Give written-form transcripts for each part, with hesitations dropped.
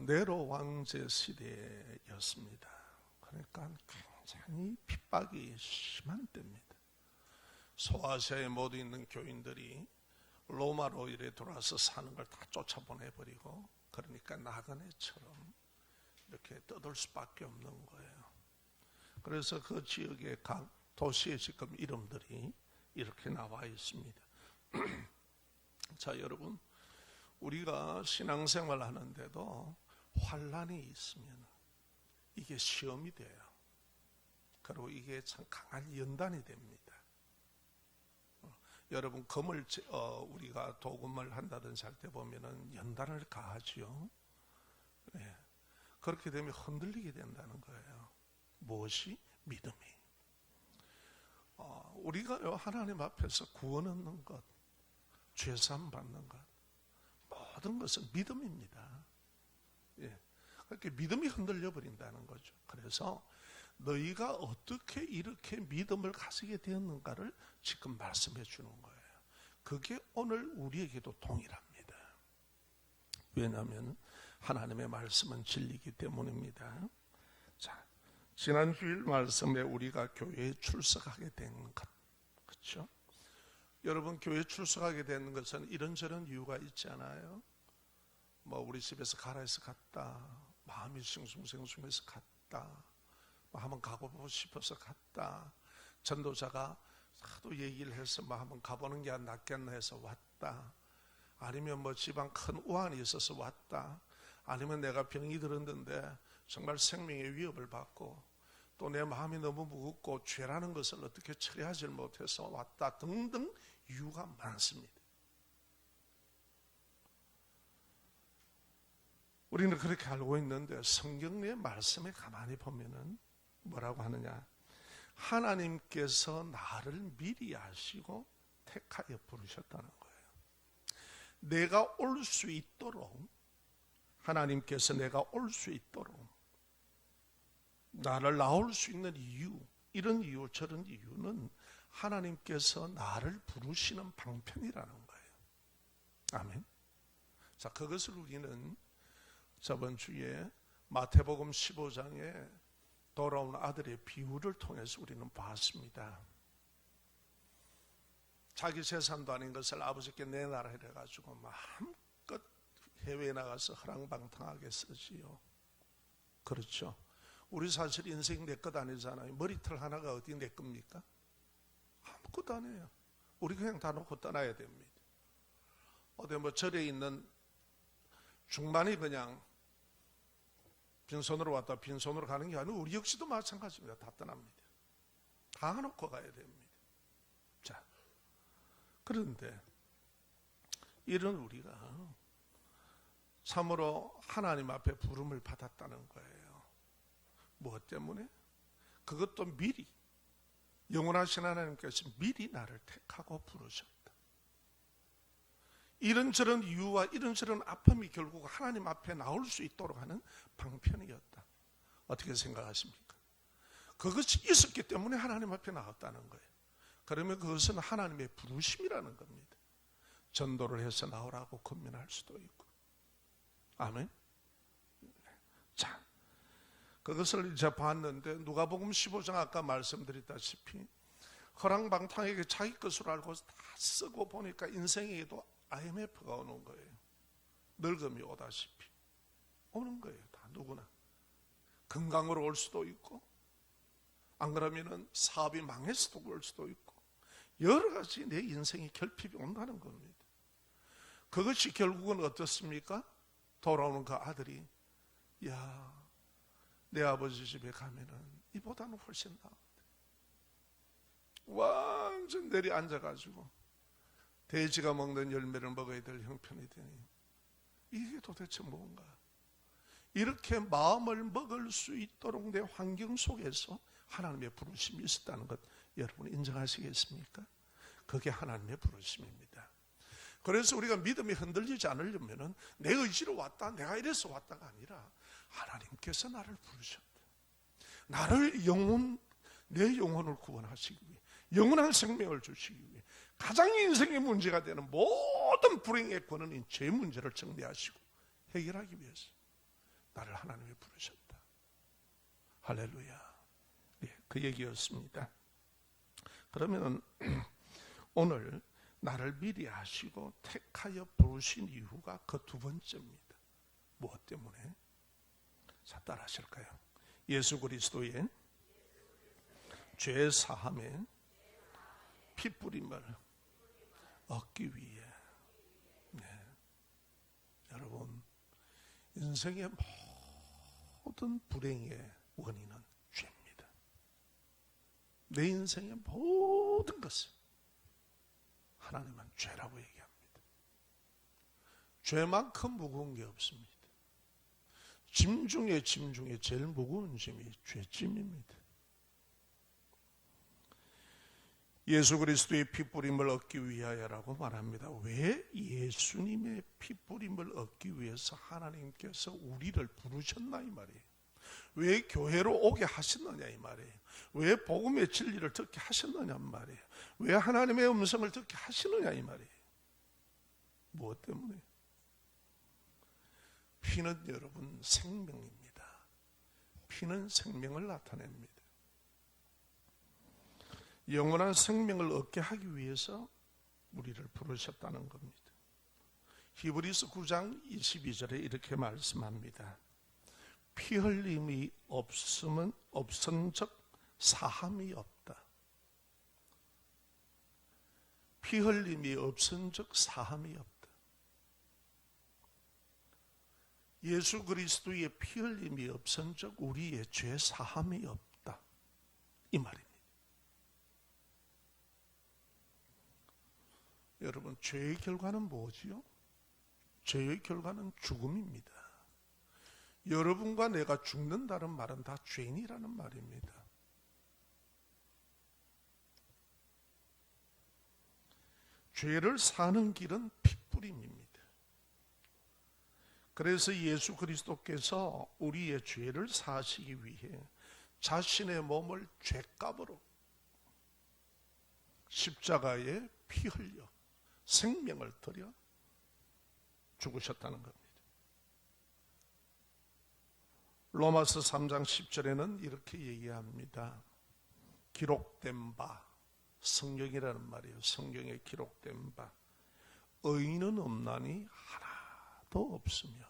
네로 왕제 시대였습니다. 그러니까 굉장히 핍박이 심한 때입니다. 소아시아에 모두 있는 교인들이 로마로 이래 돌아서 사는 걸 다 쫓아보내버리고, 그러니까 나그네처럼 이렇게 떠들 수밖에 없는 거예요. 그래서 그 지역의 각 도시의 지금 이름들이 이렇게 나와 있습니다. 자, 여러분, 우리가 신앙생활 하는데도 환란이 있으면 이게 시험이 돼요. 그리고 이게 참 강한 연단이 됩니다. 여러분, 금을 우리가 도금을 한다든지 할 때 보면은 연단을 가하지요. 네. 그렇게 되면 흔들리게 된다는 거예요. 무엇이? 믿음이. 우리가 하나님 앞에서 구원 얻는 것, 죄사함 받는 것, 모든 것은 믿음입니다. 예. 그렇게 믿음이 흔들려 버린다는 거죠. 그래서 너희가 어떻게 이렇게 믿음을 가지게 되었는가를 지금 말씀해 주는 거예요. 그게 오늘 우리에게도 동일합니다. 왜냐하면 하나님의 말씀은 진리이기 때문입니다. 자, 지난 주일 말씀에 우리가 교회에 출석하게 된 것, 그렇죠? 여러분, 교회 출석하게 되는 것은 이런저런 이유가 있잖아요. 뭐 우리 집에서 가라 해서 갔다, 마음이 싱숭생숭해서 갔다, 뭐 한번 가보고 싶어서 갔다, 전도자가 하도 얘기를 해서 뭐 한번 가보는 게 낫겠나 해서 왔다, 아니면 뭐 집안 큰 우환이 있어서 왔다, 아니면 내가 병이 들었는데 정말 생명의 위협을 받고 또 내 마음이 너무 무겁고 죄라는 것을 어떻게 처리하지 못해서 왔다 등등 이유가 많습니다. 우리는 그렇게 알고 있는데 성경의 말씀에 가만히 보면은 뭐라고 하느냐? 하나님께서 나를 미리 아시고 택하여 부르셨다는 거예요. 내가 올 수 있도록, 하나님께서 내가 올 수 있도록, 나를 나올 수 있는 이유, 이런 이유 저런 이유는 하나님께서 나를 부르시는 방편이라는 거예요. 아멘. 자, 그것을 우리는 저번 주에 마태복음 15장에 돌아온 아들의 비유를 통해서 우리는 봤습니다. 자기 재산도 아닌 것을 아버지께 내놔라 해가지고 마음껏 해외에 나가서 허랑방탕하게 쓰지요. 그렇죠. 우리 사실 인생 내 것 아니잖아요. 머리털 하나가 어디 내 겁니까? 아무것도 아니에요. 우리 그냥 다 놓고 떠나야 됩니다. 어디 뭐 절에 있는 중반이 그냥 빈손으로 왔다 빈손으로 가는 게 아니고 우리 역시도 마찬가지입니다. 다 떠납니다. 다 놓고 가야 됩니다. 자, 그런데 이런 우리가 참으로 하나님 앞에 부름을 받았다는 거예요. 무엇 때문에? 그것도 미리, 영원하신 하나님께서 미리 나를 택하고 부르셨다. 이런저런 이유와 이런저런 아픔이 결국 하나님 앞에 나올 수 있도록 하는 방편이었다. 어떻게 생각하십니까? 그것이 있었기 때문에 하나님 앞에 나왔다는 거예요. 그러면 그것은 하나님의 부르심이라는 겁니다. 전도를 해서 나오라고 권면할 수도 있고. 아멘. 자, 그것을 이제 봤는데 누가복음 15장 아까 말씀드렸다시피 허랑방탕하게 자기 것으로 알고 다 쓰고 보니까 인생에도 IMF가 오는 거예요. 늙음이 오다시피 오는 거예요. 다 누구나. 건강으로 올 수도 있고, 안 그러면은 사업이 망해서도 올 수도 있고, 여러 가지 내 인생의 결핍이 온다는 겁니다. 그것이 결국은 어떻습니까? 돌아오는 그 아들이, 야, 내 아버지 집에 가면은 이보다는 훨씬 나아. 완전 내리 앉아가지고 돼지가 먹는 열매를 먹어야 될 형편이 되니 이게 도대체 뭔가? 이렇게 마음을 먹을 수 있도록 내 환경 속에서 하나님의 부르심이 있었다는 것 여러분 인정하시겠습니까? 그게 하나님의 부르심입니다. 그래서 우리가 믿음이 흔들리지 않으려면 내 의지로 왔다, 내가 이래서 왔다가 아니라 하나님께서 나를 부르셨다. 나를 내 영혼을 구원하시기 위해, 영원한 생명을 주시기 위해, 가장 인생의 문제가 되는 모든 불행의 근원인 죄 문제를 정리하시고 해결하기 위해서 나를 하나님이 부르셨다. 할렐루야. 예, 그 얘기였습니다. 그러면 오늘 나를 미리 아시고 택하여 부르신 이유가 그 두 번째입니다. 무엇 때문에? 자, 따라 하실까요? 예수 그리스도의 죄 사함에 피 뿌림을 얻기 위해. 네. 여러분, 인생의 모든 불행의 원인은 죄입니다. 내 인생의 모든 것을 하나님은 죄라고 얘기합니다. 죄만큼 무거운 게 없습니다. 짐 중에 제일 무거운 짐이 죄짐입니다. 예수 그리스도의 피뿌림을 얻기 위하여라고 말합니다. 왜 예수님의 피뿌림을 얻기 위해서 하나님께서 우리를 부르셨나 이 말이에요. 왜 교회로 오게 하셨느냐 이 말이에요. 왜 복음의 진리를 듣게 하셨느냐 이 말이에요. 왜 하나님의 음성을 듣게 하시느냐 이 말이에요. 무엇 때문에? 피는 여러분 생명입니다. 피는 생명을 나타냅니다. 영원한 생명을 얻게 하기 위해서 우리를 부르셨다는 겁니다. 히브리서 9장 22절에 이렇게 말씀합니다. 피 흘림이 없은즉 사함이 없다. 피 흘림이 없은즉 사함이 없다. 예수 그리스도의 피 흘림이 없은즉 우리의 죄 사함이 없다. 이 말입니다. 여러분, 죄의 결과는 뭐지요? 죄의 결과는 죽음입니다. 여러분과 내가 죽는다는 말은 다 죄인이라는 말입니다. 죄를 사는 길은 핏부림입니다. 그래서 예수 그리스도께서 우리의 죄를 사시기 위해 자신의 몸을 죄값으로 십자가에 피 흘려 생명을 들여 죽으셨다는 겁니다. 로마서 3장 10절에는 이렇게 얘기합니다. 기록된 바, 성경이라는 말이에요. 성경에 기록된 바, 의인은 없나니 하나도 없으며.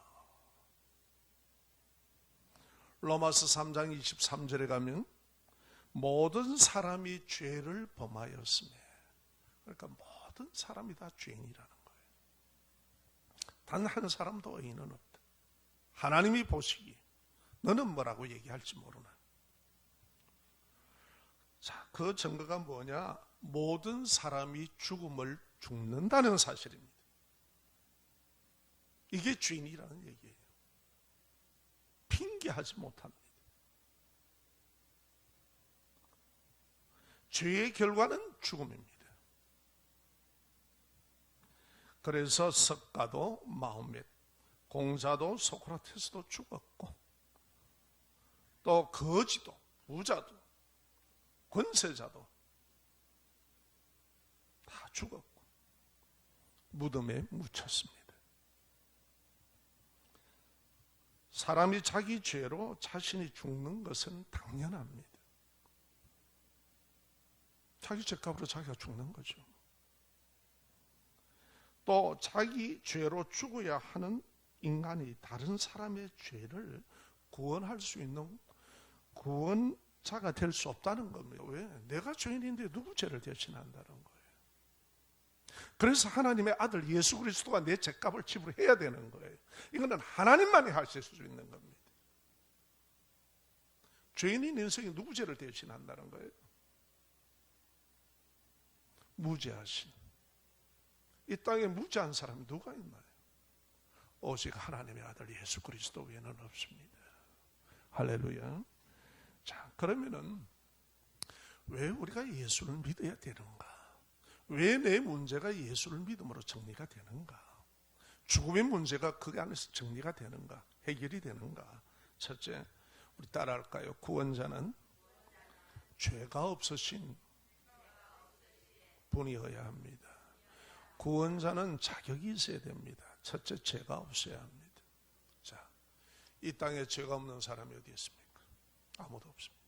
로마서 3장 23절에 가면 모든 사람이 죄를 범하였으며, 그러니까 모든 사람이 다 죄인이라는 거예요. 단 한 사람도 의인은 없다. 하나님이 보시기 너는 뭐라고 얘기할지 모르나. 자, 그 증거가 뭐냐? 모든 사람이 죽음을 죽는다는 사실입니다. 이게 죄인이라는 얘기예요. 핑계하지 못합니다. 죄의 결과는 죽음입니다. 그래서 석가도 마호멧, 공자도 소크라테스도 죽었고, 또 거지도, 부자도, 권세자도 다 죽었고 무덤에 묻혔습니다. 사람이 자기 죄로 자신이 죽는 것은 당연합니다. 자기 죄값으로 자기가 죽는 거죠. 또 자기 죄로 죽어야 하는 인간이 다른 사람의 죄를 구원할 수 있는 구원자가 될 수 없다는 겁니다. 왜? 내가 죄인인데 누구 죄를 대신한다는 거예요. 그래서 하나님의 아들 예수 그리스도가 내 죄값을 지불해야 되는 거예요. 이거는 하나님만이 하실 수 있는 겁니다. 죄인인 인생이 누구 죄를 대신한다는 거예요? 무죄하신, 이 땅에 무죄한 사람이 누가 있나요? 오직 하나님의 아들 예수 그리스도 외에는 없습니다. 할렐루야. 자, 그러면은 왜 우리가 예수를 믿어야 되는가? 왜 내 문제가 예수를 믿음으로 정리가 되는가? 죽음의 문제가 그 안에서 정리가 되는가? 해결이 되는가? 첫째, 우리 따라할까요? 구원자는 죄가 없으신 분이어야 합니다. 구원자는 자격이 있어야 됩니다. 첫째, 죄가 없어야 합니다. 자, 이 땅에 죄가 없는 사람이 어디 있습니까? 아무도 없습니다.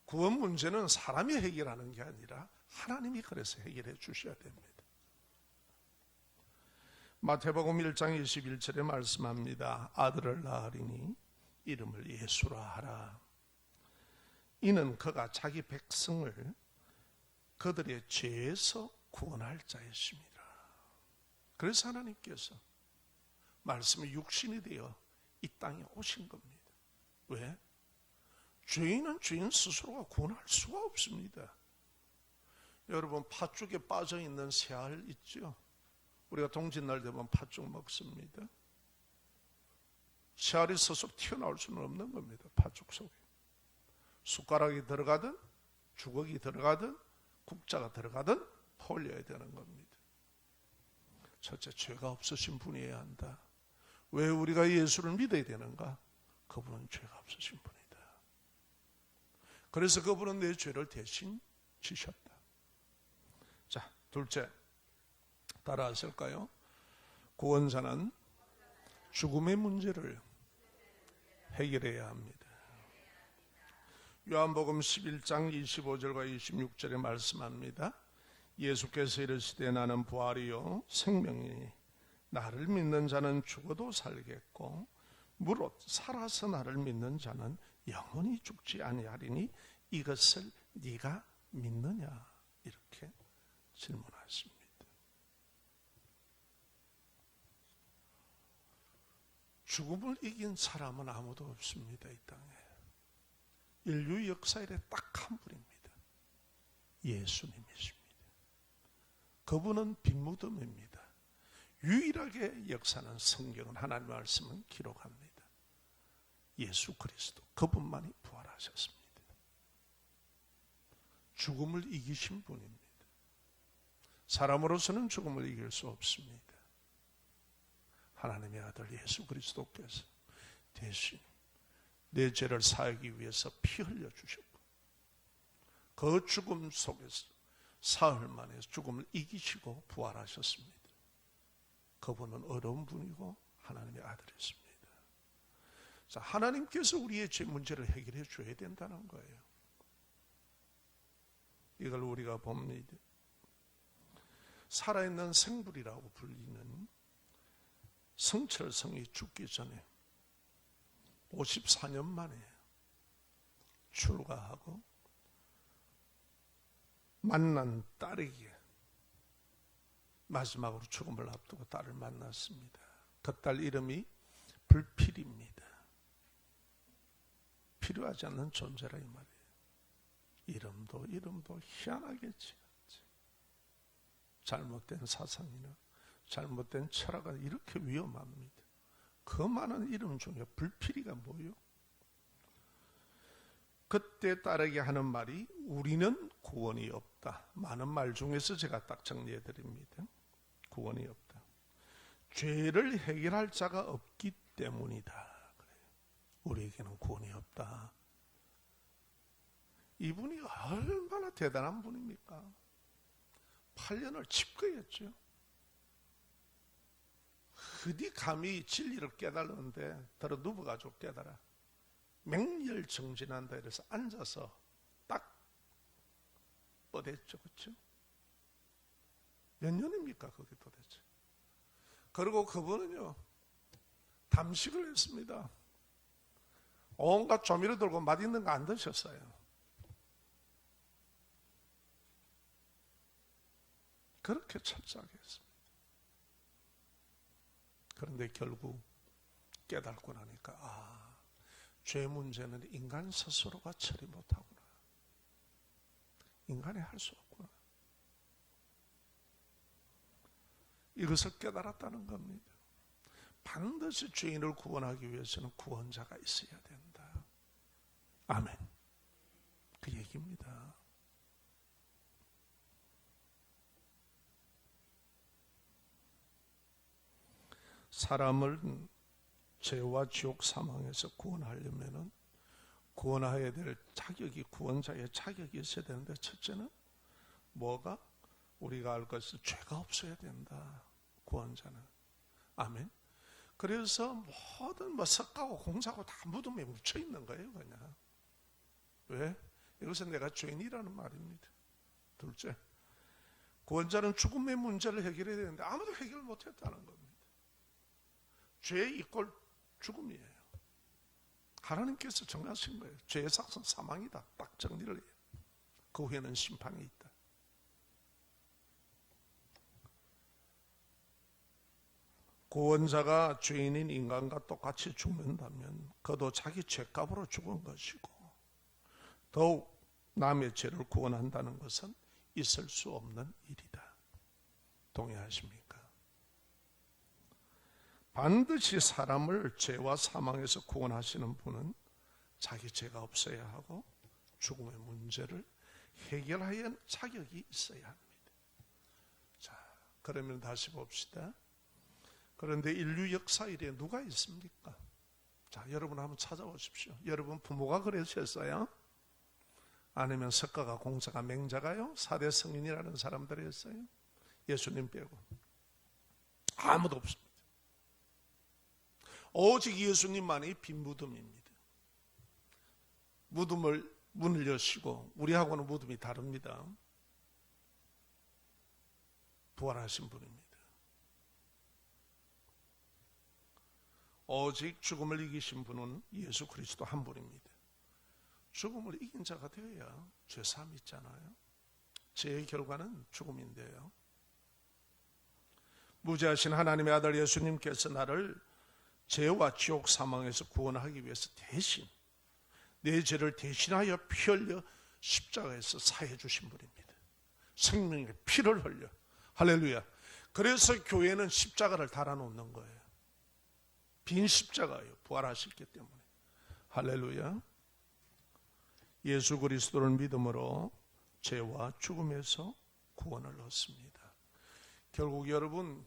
구원 문제는 사람이 해결하는 게 아니라 하나님이 그래서 해결해 주셔야 됩니다. 마태복음 1장 21절에 말씀합니다. 아들을 낳으리니 이름을 예수라 하라. 이는 그가 자기 백성을 그들의 죄에서 구원할 자이십니다. 그래서 하나님께서 말씀이 육신이 되어 이 땅에 오신 겁니다. 왜? 죄인은 죄인 스스로가 구원할 수가 없습니다. 여러분, 팥죽에 빠져있는 새알 있죠? 우리가 동짓날 되면 팥죽 먹습니다. 새알이 스스로 튀어나올 수는 없는 겁니다. 팥죽 속에. 숟가락이 들어가든 주걱이 들어가든 국자가 들어가든 퍼올려야 되는 겁니다. 첫째, 죄가 없으신 분이어야 한다. 왜 우리가 예수를 믿어야 되는가? 그분은 죄가 없으신 분이다. 그래서 그분은 내 죄를 대신 지셨다. 자, 둘째, 따라하실까요? 구원자는 죽음의 문제를 해결해야 합니다. 요한복음 11장 25절과 26절에 말씀합니다. 예수께서 이르시되 나는 부활이요 생명이니 나를 믿는 자는 죽어도 살겠고 무릇 살아서 나를 믿는 자는 영원히 죽지 아니하리니 이것을 네가 믿느냐? 이렇게 질문하십니다. 죽음을 이긴 사람은 아무도 없습니다. 이 땅에. 인류 역사 이래 딱 한 분입니다. 예수님이십니다. 그분은 빈무덤입니다. 유일하게 역사는 성경은 하나님의 말씀은 기록합니다. 예수 그리스도 그분만이 부활하셨습니다. 죽음을 이기신 분입니다. 사람으로서는 죽음을 이길 수 없습니다. 하나님의 아들 예수 그리스도께서 대신 내 죄를 사하기 위해서 피 흘려 주셨고 그 죽음 속에서 사흘 만에 죽음을 이기시고 부활하셨습니다. 그분은 어려운 분이고 하나님의 아들이십니다. 자, 하나님께서 우리의 죄 문제를 해결해 줘야 된다는 거예요. 이걸 우리가 봅니다. 살아있는 생불이라고 불리는 성철성이 죽기 전에 54년 만에 출가하고 만난 딸에게 마지막으로 죽음을 앞두고 딸을 만났습니다. 그 딸 이름이 불필입니다. 필요하지 않는 존재라 이 말이에요. 이름도 희한하게 지었지. 잘못된 사상이나 잘못된 철학은 이렇게 위험합니다. 그 많은 이름 중에 불필이가 뭐예요? 그때 딸에게 하는 말이 우리는 구원이 없다. 많은 말 중에서 제가 딱 정리해 드립니다. 구원이 없다. 죄를 해결할 자가 없기 때문이다. 우리에게는 구원이 없다. 이분이 얼마나 대단한 분입니까? 8년을 집거했죠. 어디 감히 진리를 깨달는데 들어 누워가지고 깨달아. 맹렬정진한다 이래서 앉아서 딱 뻗었죠. 그렇죠? 몇 년입니까 그게 도대체? 그리고 그분은요 담식을 했습니다. 온갖 조미료 들고 맛있는 거 안 드셨어요. 그렇게 철저하게 했습니다. 그런데 결국 깨닫고 나니까 죄 문제는 인간 스스로가 처리 못하구나. 인간이 할 수 없구나. 이것을 깨달았다는 겁니다. 반드시 죄인을 구원하기 위해서는 구원자가 있어야 된다. 아멘. 그 얘기입니다. 사람을 죄와 지옥 사망에서 구원하려면은 구원해야 될 자격이 구원자의 자격이 있어야 되는데 첫째는 뭐가? 우리가 알 것은 죄가 없어야 된다. 구원자는. 아멘. 그래서 모든 석가고 공사고 다 무덤에 묻혀 있는 거예요, 그냥. 왜? 이것은 내가 죄인이라는 말입니다. 둘째, 구원자는 죽음의 문제를 해결해야 되는데 아무도 해결 못했다는 겁니다. 죄 이꼴 죽음이에요. 하나님께서 정하신 거예요. 죄의 삭은 사망이다. 딱 정리를 해요. 그 후에는 심판이 있다. 구원자가 죄인인 인간과 똑같이 죽는다면 그도 자기 죄값으로 죽은 것이고, 더욱 남의 죄를 구원한다는 것은 있을 수 없는 일이다. 동의하십니까? 반드시 사람을 죄와 사망에서 구원하시는 분은 자기 죄가 없어야 하고 죽음의 문제를 해결해야 하는 자격이 있어야 합니다. 자, 그러면 다시 봅시다. 그런데 인류 역사 이래 누가 있습니까? 자, 여러분 한번 찾아보십시오. 여러분 부모가 그러셨어요? 아니면 석가가 공자가 맹자가요? 4대 성인이라는 사람들이 했어요? 예수님 빼고 아무도 없습니다. 오직 예수님만이 빈 무덤입니다. 문을 여시고, 우리하고는 무덤이 다릅니다. 부활하신 분입니다. 오직 죽음을 이기신 분은 예수 그리스도 한 분입니다. 죽음을 이긴 자가 되어야 죄사함이 있잖아요. 죄의 결과는 죽음인데요. 무죄하신 하나님의 아들 예수님께서 나를 죄와 지옥 사망에서 구원하기 위해서 대신 내 죄를 대신하여 피 흘려 십자가에서 사해 주신 분입니다. 생명의 피를 흘려. 할렐루야. 그래서 교회는 십자가를 달아놓는 거예요. 빈 십자가예요. 부활하셨기 때문에. 할렐루야. 예수 그리스도를 믿음으로 죄와 죽음에서 구원을 얻습니다. 결국 여러분,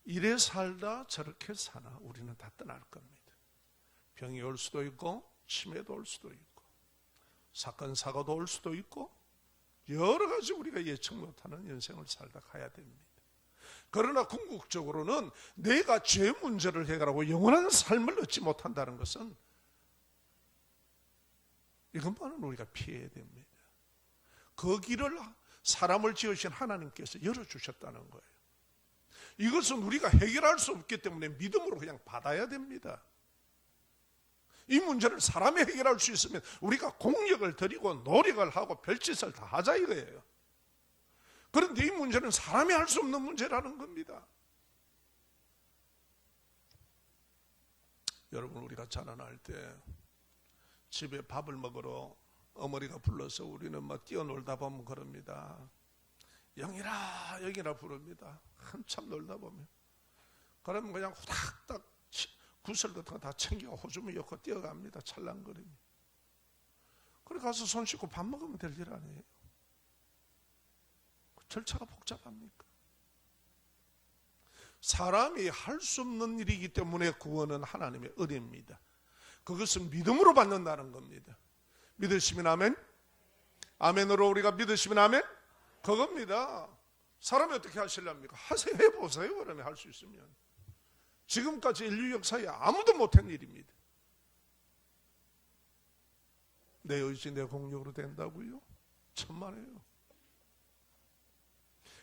이래 살다 저렇게 사나 우리는 다 떠날 겁니다. 병이 올 수도 있고 치매도 올 수도 있고 사건 사고도 올 수도 있고 여러 가지 우리가 예측 못하는 인생을 살다 가야 됩니다. 그러나 궁극적으로는 내가 죄 문제를 해결하고 영원한 삶을 얻지 못한다는 것은 이것만은 우리가 피해야 됩니다. 그 길을 사람을 지으신 하나님께서 열어주셨다는 거예요. 이것은 우리가 해결할 수 없기 때문에 믿음으로 그냥 받아야 됩니다. 이 문제를 사람이 해결할 수 있으면 우리가 공력을 들이고 노력을 하고 별짓을 다 하자 이거예요. 그런데 이 문제는 사람이 할 수 없는 문제라는 겁니다. 여러분, 우리가 자라날 때 집에 밥을 먹으러 어머니가 불러서 우리는 막 뛰어놀다 보면 그럽니다. 영이라 영이라 부릅니다. 한참 놀다 보면 그러면 그냥 후닥닥 구슬 같은 거 다 챙겨 호주머니 엮고 뛰어갑니다. 찰랑거리며. 그래 가서 손 씻고 밥 먹으면 될 일 아니에요. 절차가 복잡합니까? 사람이 할 수 없는 일이기 때문에 구원은 하나님의 은혜입니다. 그것은 믿음으로 받는다는 겁니다. 믿으시면 아멘? 아멘으로 우리가 믿으시면 아멘? 그겁니다. 사람이 어떻게 하시렵니까? 하세요. 해보세요. 그러면 할 수 있으면. 지금까지 인류 역사에 아무도 못한 일입니다. 내 의지 내 공력으로 된다고요? 천만에요.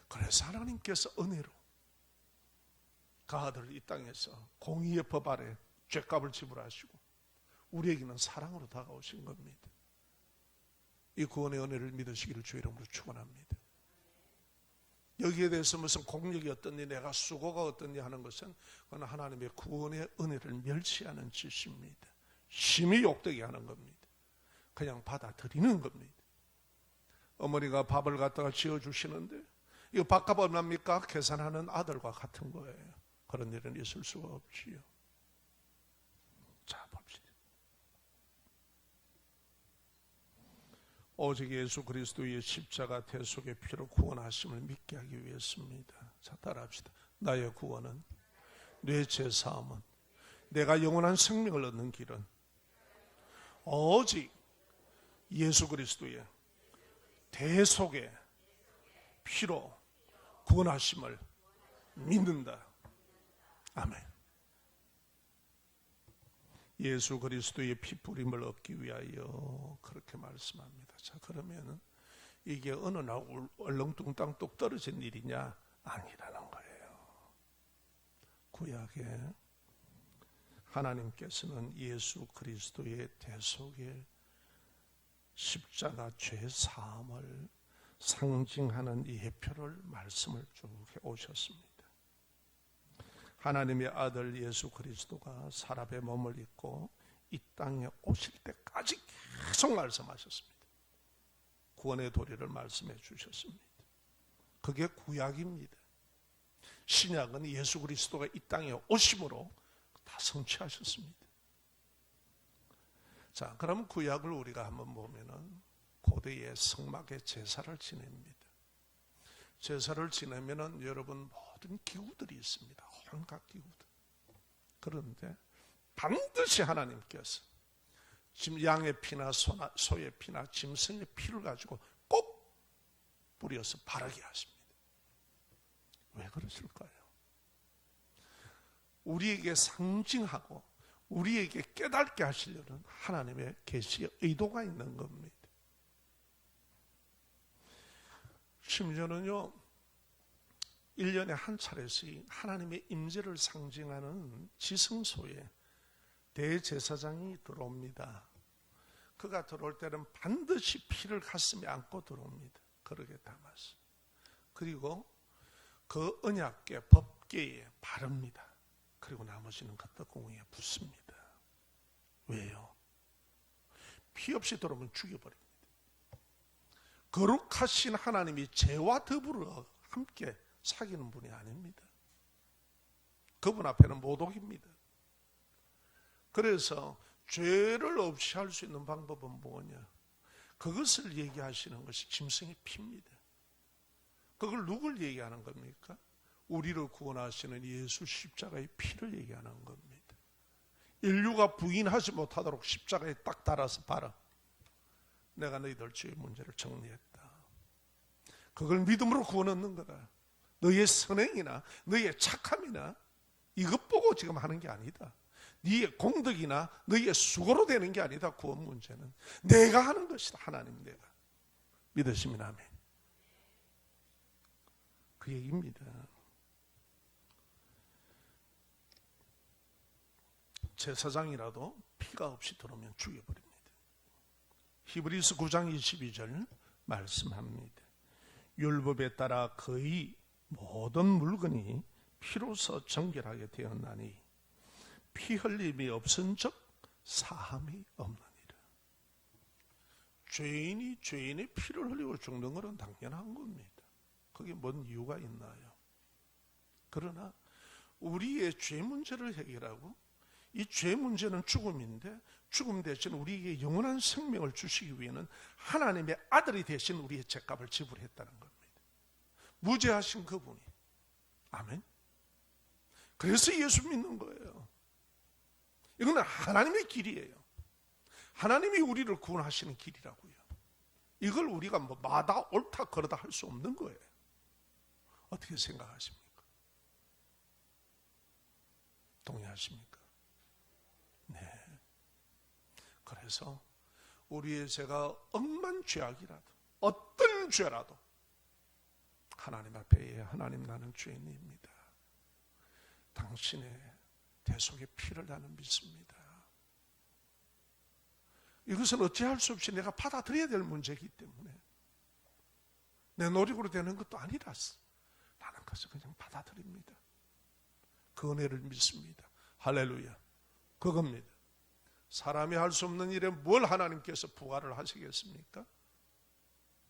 그래서 하나님께서 은혜로 그 아들을 이 땅에서 공의의 법 아래 죄값을 지불하시고 우리에게는 사랑으로 다가오신 겁니다. 이 구원의 은혜를 믿으시기를 주의 이름으로 축원합니다. 여기에 대해서 무슨 공력이 어떻니 내가 수고가 어떻니 하는 것은 그건 하나님의 구원의 은혜를 멸시하는 짓입니다. 심히 욕되게 하는 겁니다. 그냥 받아들이는 겁니다. 어머니가 밥을 갖다가 지어주시는데 이거 밥값 얼마입니까? 계산하는 아들과 같은 거예요. 그런 일은 있을 수가 없지요. 자, 봅시다. 오직 예수 그리스도의 십자가 대속의 피로 구원하심을 믿게 하기 위해서입니다. 자, 따라합시다. 나의 구원은, 내 죄사함은, 내가 영원한 생명을 얻는 길은 오직 예수 그리스도의 대속의 피로 구원하심을 믿는다. 아멘. 예수 그리스도의 피뿌림을 얻기 위하여 그렇게 말씀합니다. 자, 그러면 이게 어느 날 얼렁뚱땅 똑 떨어진 일이냐? 아니라는 거예요. 구약에 하나님께서는 예수 그리스도의 대속의 십자가 죄 사함을 상징하는 예표를 말씀을 쭉 해오셨습니다. 하나님의 아들 예수 그리스도가 사람의 몸을 입고 이 땅에 오실 때까지 계속 말씀하셨습니다. 구원의 도리를 말씀해 주셨습니다. 그게 구약입니다. 신약은 예수 그리스도가 이 땅에 오심으로 다 성취하셨습니다. 자, 그럼 구약을 우리가 한번 보면은 고대의 성막의 제사를 지냅니다. 제사를 지내면은 여러분 모든 기구들이 있습니다. 온갖 기구들. 그런데 반드시 하나님께서 지금 양의 피나 소의 피나 짐승의 피를 가지고 꼭 뿌려서 바르게 하십니다. 왜 그러실까요? 우리에게 상징하고 우리에게 깨닫게 하시려는 하나님의 계시의 의도가 있는 겁니다. 심지어는요, 1년에 한 차례씩 하나님의 임재를 상징하는 지성소에 대제사장이 들어옵니다. 그가 들어올 때는 반드시 피를 가슴에 안고 들어옵니다. 그러게 담아서. 그리고 그 언약궤, 법궤에 바릅니다. 그리고 나머지는 그 떡공에 붓습니다. 왜요? 피 없이 들어오면 죽여버립니다. 거룩하신 하나님이 죄와 더불어 함께 사귀는 분이 아닙니다. 그분 앞에는 모독입니다. 그래서 죄를 없이 할 수 있는 방법은 뭐냐? 그것을 얘기하시는 것이 짐승의 피입니다. 그걸 누굴 얘기하는 겁니까? 우리를 구원하시는 예수 십자가의 피를 얘기하는 겁니다. 인류가 부인하지 못하도록 십자가에 딱 달아서 봐라. 내가 너희들 죄의 문제를 정리했다. 그걸 믿음으로 구원 얻는 거다. 너의 선행이나 너의 착함이나 이것 보고 지금 하는 게 아니다. 네의 공덕이나 너의 수고로 되는 게 아니다. 구원 문제는 내가 하는 것이다. 하나님 내가. 믿으시면 아멘. 그 얘기입니다. 제사장이라도 피가 없이 들어오면 죽여버립니다. 히브리서 9장 22절 말씀합니다. 율법에 따라 거의 모든 물건이 피로서 정결하게 되었나니 피 흘림이 없은즉 사함이 없느니라. 죄인이 죄인의 피를 흘리고 죽는 것은 당연한 겁니다. 그게 뭔 이유가 있나요? 그러나 우리의 죄 문제를 해결하고 이 죄 문제는 죽음인데 죽음 대신 우리에게 영원한 생명을 주시기 위해는 하나님의 아들이 대신 우리의 죄값을 지불했다는 겁니다. 무죄하신 그분이. 아멘. 그래서 예수 믿는 거예요. 이거는 하나님의 길이에요. 하나님이 우리를 구원하시는 길이라고요. 이걸 우리가 뭐 마다 옳다 그러다 할 수 없는 거예요. 어떻게 생각하십니까? 동의하십니까? 네. 그래서 우리의 죄가 억만 죄악이라도 어떤 죄라도 하나님 앞에 하나님 나는 죄인입니다. 당신의 대속의 피를 나는 믿습니다. 이것은 어찌할 수 없이 내가 받아들여야 될 문제이기 때문에 내 노력으로 되는 것도 아니라서 나는 그것을 그냥 받아들입니다. 그 은혜를 믿습니다. 할렐루야. 그겁니다. 사람이 할 수 없는 일에 뭘 하나님께서 부활을 하시겠습니까?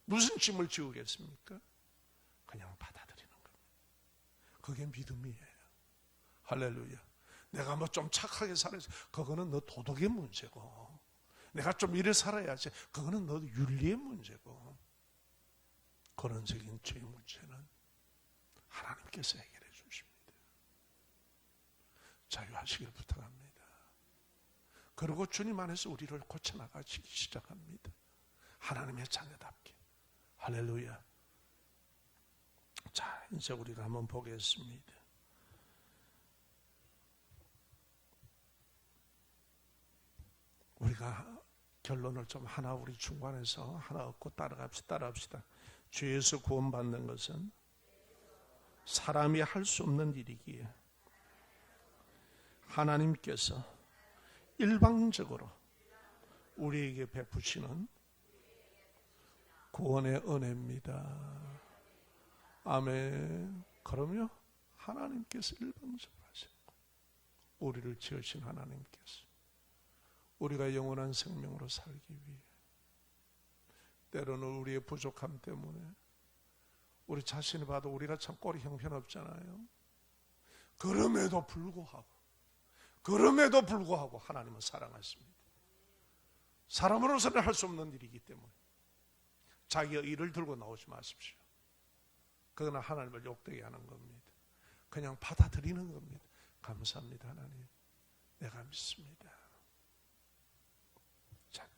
무슨 짐을 지우겠습니까? 그냥 받아들이는 겁니다. 그게 믿음이에요. 할렐루야. 내가 뭐 좀 착하게 살아야지. 그거는 너 도덕의 문제고, 내가 좀 이래 살아야지. 그거는 너 윤리의 문제고, 근원적인 죄의 문제는 하나님께서 해결해 주십니다. 자유하시길 부탁합니다. 그리고 주님 안에서 우리를 고쳐나가기 시작합니다. 하나님의 자녀답게. 할렐루야. 자, 이제 우리가 한번 보겠습니다. 우리가 결론을 좀 하나 우리 중간에서 하나 얻고 따라갑시다. 죄에서 구원받는 것은 사람이 할 수 없는 일이기에 하나님께서 일방적으로 우리에게 베푸시는 구원의 은혜입니다. 아멘. 그럼요, 하나님께서 일방적으로 하시고, 우리를 지으신 하나님께서 우리가 영원한 생명으로 살기 위해, 때로는 우리의 부족함 때문에 우리 자신을 봐도 우리가 참 꼴이 형편없잖아요. 그럼에도 불구하고 하나님은 사랑하십니다. 사람으로서는 할 수 없는 일이기 때문에 자기의 일을 들고 나오지 마십시오. 그거는 하나님을 욕되게 하는 겁니다. 그냥 받아들이는 겁니다. 감사합니다, 하나님. 내가 믿습니다. 자,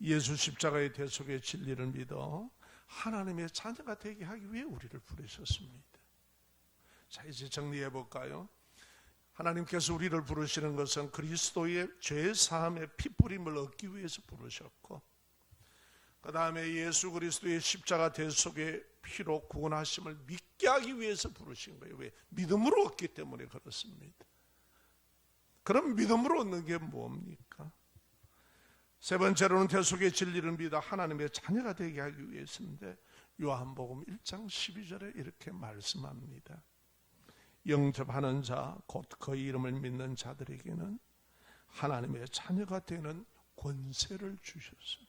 예수 십자가의 대속의 진리를 믿어 하나님의 자녀가 되게 하기 위해 우리를 부르셨습니다. 자, 이제 정리해 볼까요? 하나님께서 우리를 부르시는 것은 그리스도의 죄 사함의 피뿌림을 얻기 위해서 부르셨고, 그 다음에 예수 그리스도의 십자가 대속의 피로 구원하심을 믿게 하기 위해서 부르신 거예요. 왜? 믿음으로 얻기 때문에 그렇습니다. 그럼 믿음으로 얻는 게 뭡니까? 세 번째로는 대속의 진리를 믿어 하나님의 자녀가 되게 하기 위해서인데, 요한복음 1장 12절에 이렇게 말씀합니다. 영접하는 자, 곧 그 이름을 믿는 자들에게는 하나님의 자녀가 되는 권세를 주셨으니.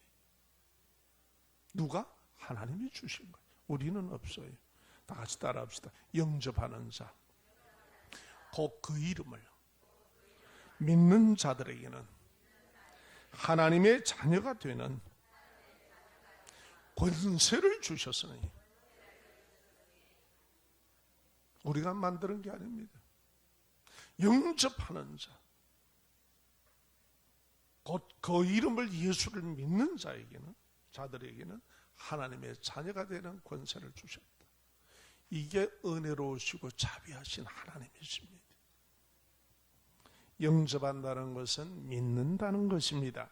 누가? 하나님이 주신 거예요. 우리는 없어요. 다 같이 따라합시다. 영접하는 자, 곧 그 이름을 믿는 자들에게는 하나님의 자녀가 되는 권세를 주셨으니. 우리가 만드는 게 아닙니다. 영접하는 자, 곧 그 이름을 예수를 믿는 자들에게는 하나님의 자녀가 되는 권세를 주셨다. 이게 은혜로우시고 자비하신 하나님이십니다. 영접한다는 것은 믿는다는 것입니다.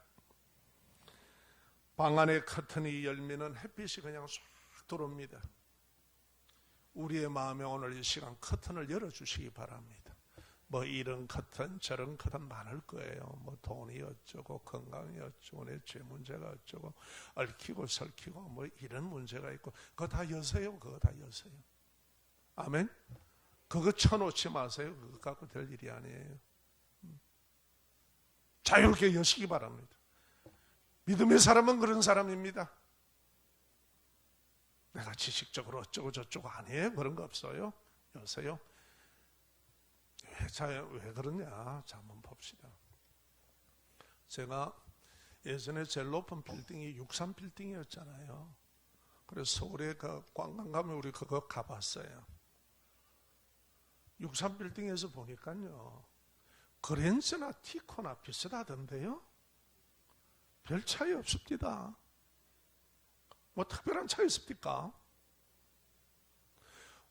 방 안에 커튼이 열리면 햇빛이 그냥 쫙 들어옵니다. 우리의 마음에 오늘 이 시간 커튼을 열어주시기 바랍니다. 뭐 이런 커튼 저런 커튼 많을 거예요. 뭐 돈이 어쩌고 건강이 어쩌고 내 죄 문제가 어쩌고 얽히고 설키고 뭐 이런 문제가 있고, 그거 다 여세요. 그거 다 여세요. 아멘. 그거 쳐놓지 마세요. 그거 갖고 될 일이 아니에요. 자유롭게 여시기 바랍니다. 믿음의 사람은 그런 사람입니다. 내가 지식적으로 어쩌고 저쩌고 아니에요. 그런 거 없어요. 여보세요. 왜 그러냐? 자, 한번 봅시다. 제가 예전에 제일 높은 빌딩이 63빌딩이었잖아요. 그래서 서울에 그 관광 가면 우리 그거 가봤어요. 63빌딩에서 보니까요, 그랜저나 티코나 비슷하던데요. 별 차이 없습니다. 뭐 특별한 차이 있습니까?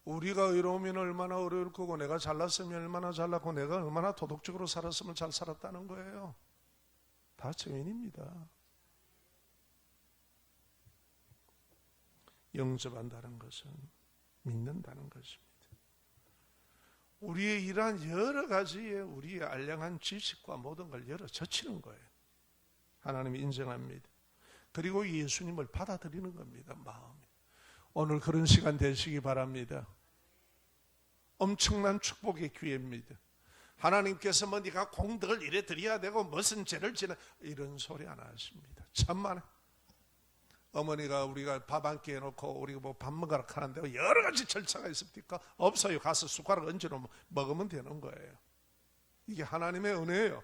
우리가 의로우면 얼마나 어려울 거고, 내가 잘났으면 얼마나 잘났고, 내가 얼마나 도덕적으로 살았으면 잘 살았다는 거예요. 다 증인입니다. 영접한다는 것은 믿는다는 것입니다. 우리의 이러한 여러 가지의 우리의 알량한 지식과 모든 걸 열어 젖히는 거예요. 하나님이 인정합니다. 그리고 예수님을 받아들이는 겁니다. 마음에. 오늘 그런 시간 되시기 바랍니다. 엄청난 축복의 기회입니다. 하나님께서 뭐 네가 공덕을 이래 드려야 되고 무슨 죄를 지나 이런 소리 안 하십니다. 천만에. 어머니가 우리가 밥 한 끼 해놓고 우리가 뭐 밥 먹으러 가는데 여러 가지 절차가 있습니까? 없어요. 가서 숟가락 얹어놓으면 먹으면 되는 거예요. 이게 하나님의 은혜예요.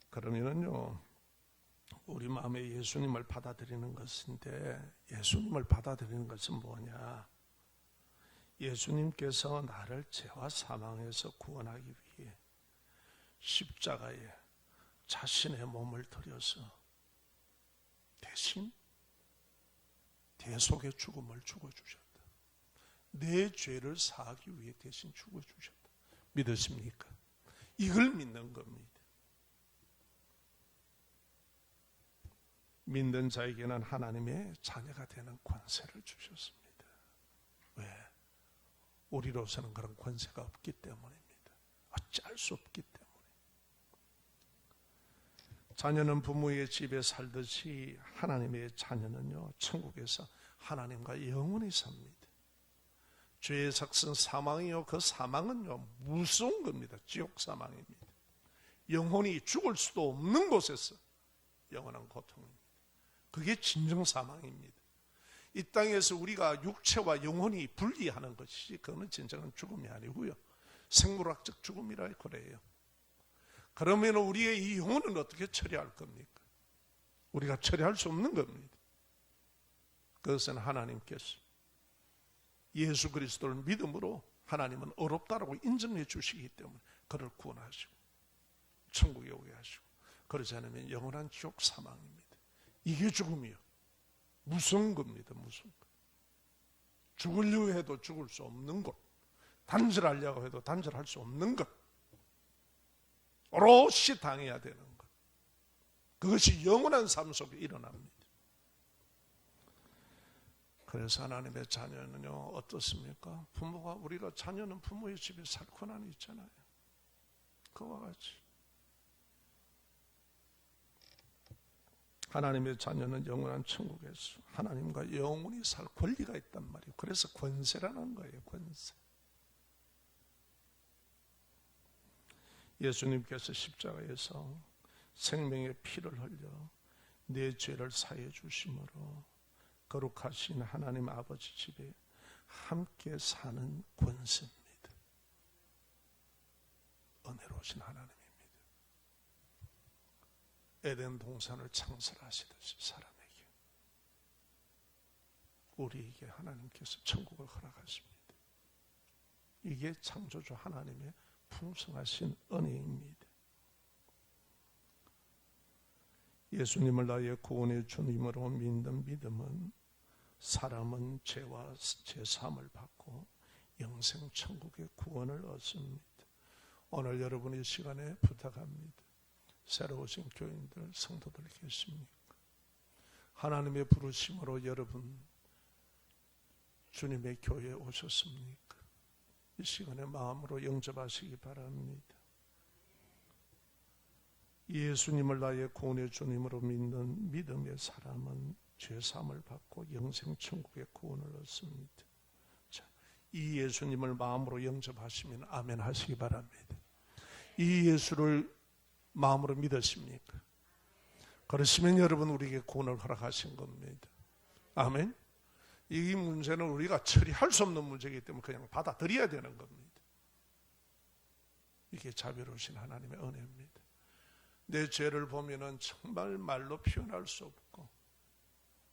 그러면은요, 우리 마음에 예수님을 받아들이는 것인데, 예수님을 받아들이는 것은 뭐냐? 예수님께서 나를 죄와 사망에서 구원하기 위해 십자가에 자신의 몸을 들여서 대신 대속의 죽음을 죽어주셨다. 내 죄를 사하기 위해 대신 죽어주셨다. 믿으십니까? 이걸 믿는 겁니다. 믿는 자에게는 하나님의 자녀가 되는 권세를 주셨습니다. 왜? 우리로서는 그런 권세가 없기 때문입니다. 어찌할 수 없기 때문에. 자녀는 부모의 집에 살듯이 하나님의 자녀는요, 천국에서 하나님과 영원히 삽니다. 죄의 삭은 사망이요, 그 사망은요 무서운 겁니다. 지옥 사망입니다. 영혼이 죽을 수도 없는 곳에서 영원한 고통입니다. 그게 진정 사망입니다. 이 땅에서 우리가 육체와 영혼이 분리하는 것이 그거는 진정한 죽음이 아니고요, 생물학적 죽음이라 그래요. 그러면 우리의 이 영혼은 어떻게 처리할 겁니까? 우리가 처리할 수 없는 겁니다. 그것은 하나님께서 예수 그리스도를 믿음으로 하나님은 어렵다라고 인정해 주시기 때문에 그를 구원하시고 천국에 오게 하시고, 그러지 않으면 영원한 지옥 사망입니다. 이게 죽음이요. 무서운 겁니다. 무서운 것. 죽으려고 해도 죽을 수 없는 것, 단절하려고 해도 단절할 수 없는 것, 오롯이 당해야 되는 것, 그것이 영원한 삶 속에 일어납니다. 그래서 하나님의 자녀는요 어떻습니까? 부모가, 우리가 자녀는 부모의 집에 살 권한이 있잖아요. 그와 같이 하나님의 자녀는 영원한 천국에서 하나님과 영원히 살 권리가 있단 말이에요. 그래서 권세라는 거예요. 권세. 예수님께서 십자가에서 생명의 피를 흘려 내 죄를 사해 주심으로 거룩하신 하나님 아버지 집에 함께 사는 권세입니다. 은혜로우신 하나님입니다. 에덴 동산을 창설하시듯이 사람에게, 우리에게 하나님께서 천국을 허락하십니다. 이게 창조주 하나님의 풍성하신 은혜입니다. 예수님을 나의 구원의 주님으로 믿는 믿음은 사람은 죄와 죄사함을 받고 영생 천국의 구원을 얻습니다. 오늘 여러분의 시간에 부탁합니다. 새로 오신 교인들, 성도들 계십니까? 하나님의 부르심으로 여러분 주님의 교회에 오셨습니까? 이 시간에 마음으로 영접하시기 바랍니다. 예수님을 나의 구원의 주님으로 믿는 믿음의 사람은 죄사함을 받고 영생 천국의 구원을 얻습니다. 자, 이 예수님을 마음으로 영접하시면 아멘 하시기 바랍니다. 이 예수를 마음으로 믿으십니까? 그러시면 여러분 우리에게 구원을 허락하신 겁니다. 아멘. 이 문제는 우리가 처리할 수 없는 문제이기 때문에 그냥 받아들여야 되는 겁니다. 이게 자비로우신 하나님의 은혜입니다. 내 죄를 보면은 정말 말로 표현할 수 없고,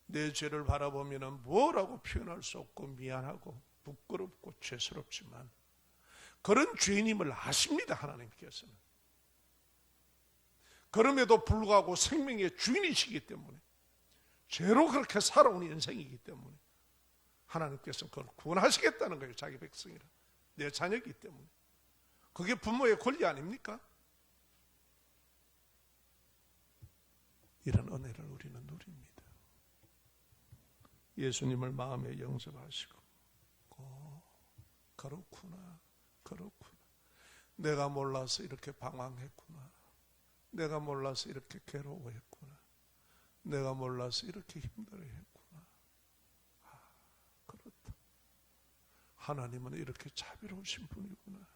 내 죄를 바라보면은 뭐라고 표현할 수 없고 미안하고 부끄럽고 죄스럽지만 그런 죄인임을 아십니다. 하나님께서는. 그럼에도 불구하고 생명의 주인이시기 때문에, 죄로 그렇게 살아온 인생이기 때문에 하나님께서는 그걸 구원하시겠다는 거예요. 자기 백성이라, 내 자녀이기 때문에. 그게 부모의 권리 아닙니까? 이런 은혜를 우리는 누립니다. 예수님을 마음에 영접하시고, 그렇구나, 그렇구나. 내가 몰라서 이렇게 방황했구나. 내가 몰라서 이렇게 괴로워했구나. 내가 몰라서 이렇게 힘들어했구나. 그렇다. 하나님은 이렇게 자비로우신 분이구나.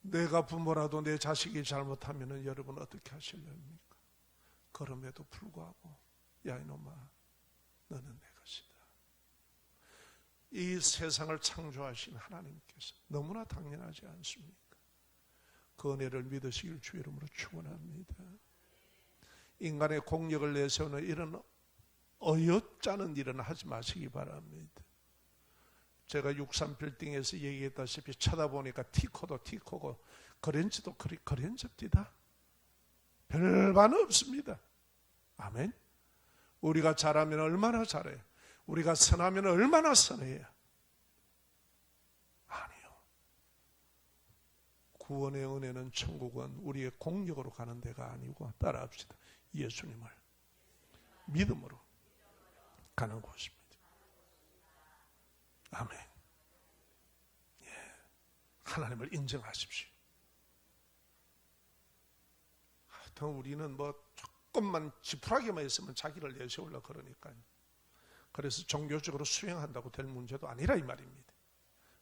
내가 부모라도 내 자식이 잘못하면 여러분 어떻게 하실랍니까? 그럼에도 불구하고 야 이놈아, 너는 내 것이다. 이 세상을 창조하신 하나님께서 너무나 당연하지 않습니까? 그 은혜를 믿으시길 주 이름으로 축원합니다. 인간의 공력을 내세우는 이런 어여짜는 일은 하지 마시기 바랍니다. 제가 63빌딩에서 얘기했다시피 쳐다보니까 티코도 티코고 그랜저도 그랜저입니다. 별반 없습니다. 아멘. 우리가 잘하면 얼마나 잘해요. 우리가 선하면 얼마나 선해요. 아니요. 구원의 은혜는, 천국은 우리의 공력으로 가는 데가 아니고, 따라합시다, 예수님을 믿음으로 가는 곳입니다. 아멘. 예, 하나님을 인정하십시오. 하여튼 우리는 뭐 조금만 지푸라기만 있으면 자기를 내세우려고 그러니까요. 그래서 종교적으로 수행한다고 될 문제도 아니라 이 말입니다.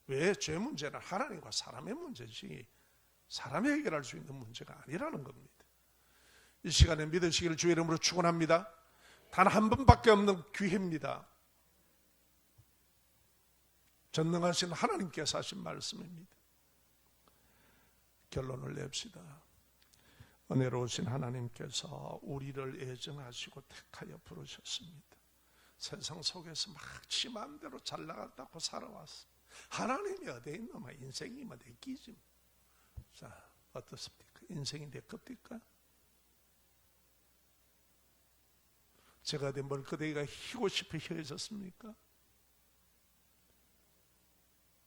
왜? 죄 문제는 하나님과 사람의 문제지 사람이 해결할 수 있는 문제가 아니라는 겁니다. 이 시간에 믿으시기를 주의 이름으로 축원합니다. 단 한 번밖에 없는 기회입니다. 전능하신 하나님께서 하신 말씀입니다. 결론을 냅시다. 은혜로우신 하나님께서 우리를 애정하시고 택하여 부르셨습니다. 세상 속에서 막 지 마음대로 잘 나갔다고 살아왔어. 하나님이 어디에 있노마? 인생이 뭐 내끼지. 자, 어떻습니까? 인생이 내 겁니까? 제가 내 머리끄댕이가 희고 싶어 휘어졌습니까?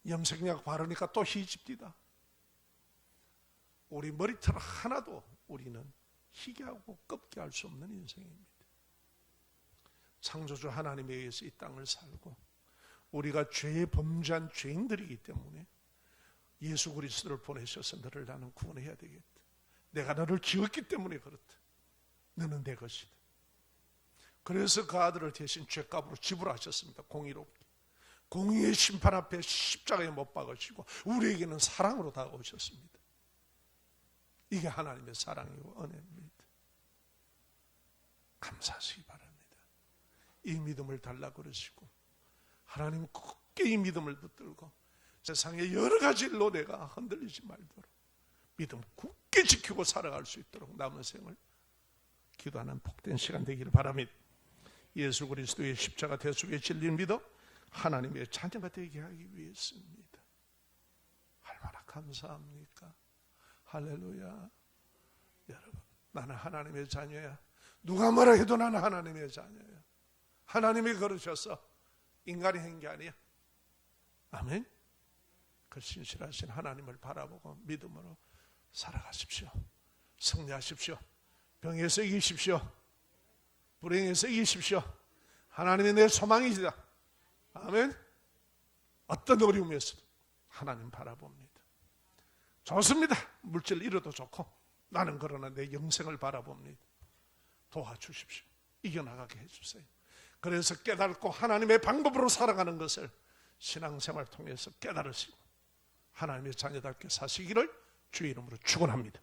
염색약 바르니까 또 희집디다. 우리 머리털 하나도 우리는 희게 하고 껍게 할 수 없는 인생입니다. 창조주 하나님에 의해서 이 땅을 살고 우리가 죄에 범죄한 죄인들이기 때문에 예수 그리스도를 보내셔서 너를 나는 구원해야 되겠다. 내가 너를 기었기 때문에 그렇다. 너는 내 것이다. 그래서 그 아들을 대신 죄값으로 지불하셨습니다. 공의롭게. 공의의 심판 앞에 십자가에 못 박으시고 우리에게는 사랑으로 다가오셨습니다. 이게 하나님의 사랑이고 은혜입니다. 감사하시기 바랍니다. 이 믿음을 달라고 그러시고 하나님 굳게 이 믿음을 붙들고 세상의 여러 가지 일로 내가 흔들리지 말도록 믿음 굳게 지키고 살아갈 수 있도록 남은 생을 기도하는 복된 시간 되기를 바랍니다. 예수 그리스도의 십자가 대속의 진리를 믿어 하나님의 자녀가 되게 하기 위해서입니다. 얼마나 감사합니까? 할렐루야. 여러분, 나는 하나님의 자녀야. 누가 뭐라 해도 나는 하나님의 자녀야. 하나님이 그러셔서 인간이 한 게 아니야. 아멘. 그 신실하신 하나님을 바라보고 믿음으로 살아가십시오. 승리하십시오. 병에서 이기십시오. 불행에서 이기십시오. 하나님이 내 소망이시다. 아멘. 어떤 어려움에서도 하나님 바라봅니다. 좋습니다. 물질 잃어도 좋고 나는 그러나 내 영생을 바라봅니다. 도와주십시오. 이겨나가게 해주세요. 그래서 깨닫고 하나님의 방법으로 살아가는 것을 신앙생활 통해서 깨달으시고 하나님의 자녀답게 사시기를 주의 이름으로 축원합니다.